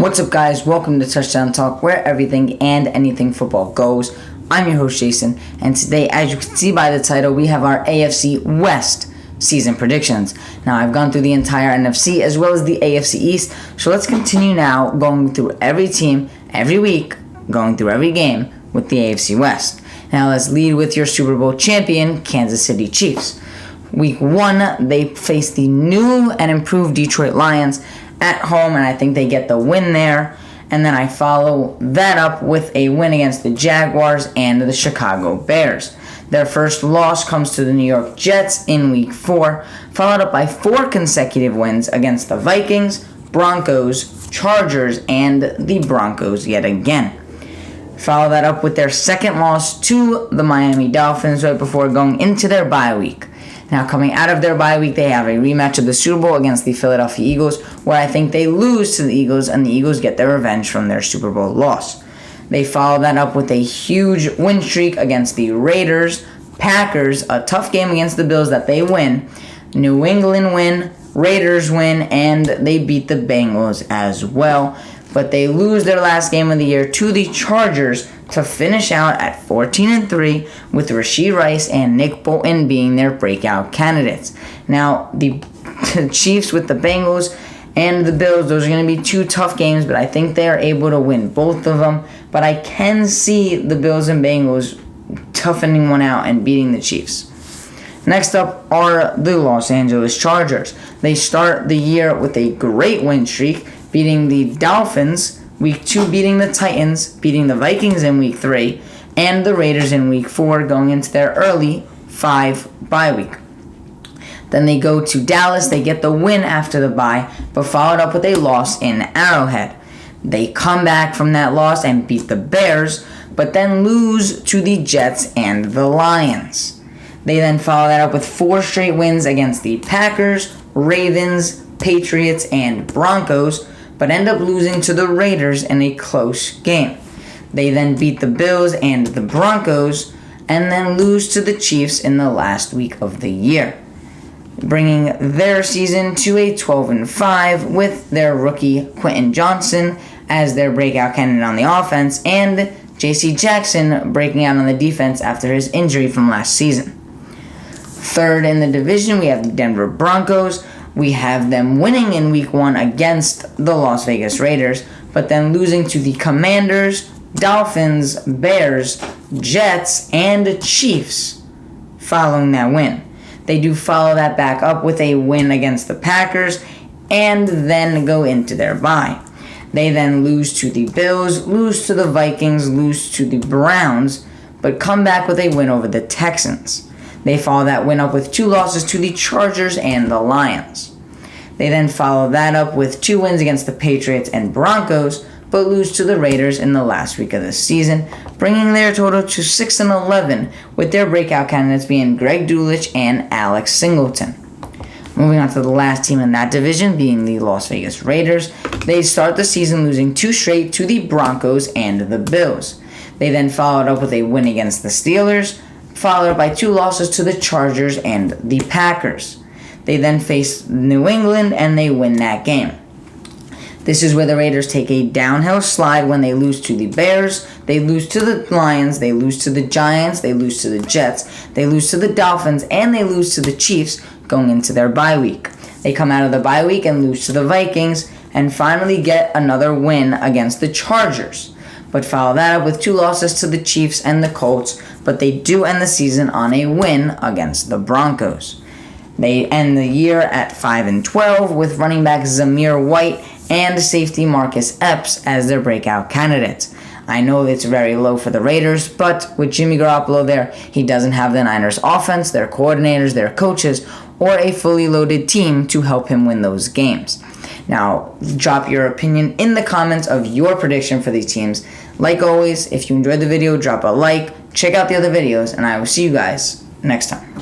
What's up, guys? Welcome to Touchdown Talk, where everything and anything football goes. I'm your host, Jason, and today, as you can see by the title, we have our AFC West season predictions. Now, I've gone through the entire NFC as well as the AFC East, so let's continue now going through every team, every week, going through every game with the AFC West. Now, let's lead with your Super Bowl champion, Kansas City Chiefs. Week 1, they face the new and improved Detroit Lions at home, and I think they get the win there. And then I follow that up with a win against the Jaguars and the Chicago Bears. Their first loss comes to the New York Jets in Week 4, followed up by 4 consecutive wins against the Vikings, Broncos, Chargers, and the Broncos yet again. Follow that up with their second loss to the Miami Dolphins right before going into their bye week. Now, coming out of their bye week, they have a rematch of the Super Bowl against the Philadelphia Eagles, where I think they lose to the Eagles, and the Eagles get their revenge from their Super Bowl loss. They follow that up with a huge win streak against the Raiders, Packers, a tough game against the Bills that they win, New England win, Raiders win, and they beat the Bengals as well. But they lose their last game of the year to the Chargers to finish out at 14-3 with Rashee Rice and Nick Bolton being their breakout candidates. Now, the Chiefs with the Bengals and the Bills, those are going to be 2 tough games, but I think they are able to win both of them. But I can see the Bills and Bengals toughening one out and beating the Chiefs. Next up are the Los Angeles Chargers. They start the year with a great win streak, beating the Dolphins, Week 2 beating the Titans, beating the Vikings in Week 3, and the Raiders in Week 4 going into their early 5 bye week. Then they go to Dallas, they get the win after the bye, but followed up with a loss in Arrowhead. They come back from that loss and beat the Bears, but then lose to the Jets and the Lions. They then follow that up with 4 straight wins against the Packers, Ravens, Patriots, and Broncos, but end up losing to the Raiders in a close game. They then beat the Bills and the Broncos, and then lose to the Chiefs in the last week of the year, bringing their season to a 12-5 with their rookie Quentin Johnson as their breakout candidate on the offense, and J.C. Jackson breaking out on the defense after his injury from last season. Third in the division, we have the Denver Broncos. We have them winning in Week 1 against the Las Vegas Raiders, but then losing to the Commanders, Dolphins, Bears, Jets, and Chiefs following that win. They do follow that back up with a win against the Packers and then go into their bye. They then lose to the Bills, lose to the Vikings, lose to the Browns, but come back with a win over the Texans. They follow that win up with 2 losses to the Chargers and the Lions. They then follow that up with 2 wins against the Patriots and Broncos, but lose to the Raiders in the last week of the season, bringing their total to 6-11, with their breakout candidates being Greg Dulcich and Alex Singleton. Moving on to the last team in that division, being the Las Vegas Raiders. They start the season losing 2 straight to the Broncos and the Bills. They then followed up with a win against the Steelers, followed by 2 losses to the Chargers and the Packers. They then face New England and they win that game. This is where the Raiders take a downhill slide when they lose to the Bears, they lose to the Lions, they lose to the Giants, they lose to the Jets, they lose to the Dolphins, and they lose to the Chiefs going into their bye week. They come out of the bye week and lose to the Vikings, and finally get another win against the Chargers, but follow that up with 2 losses to the Chiefs and the Colts, but they do end the season on a win against the Broncos. They end the year at 5-12 with running back Zamir White and safety Marcus Epps as their breakout candidates. I know it's very low for the Raiders, but with Jimmy Garoppolo there, he doesn't have the Niners offense, their coordinators, their coaches, or a fully loaded team to help him win those games. Now, drop your opinion in the comments of your prediction for these teams. Like always, if you enjoyed the video, drop a like, check out the other videos, and I will see you guys next time.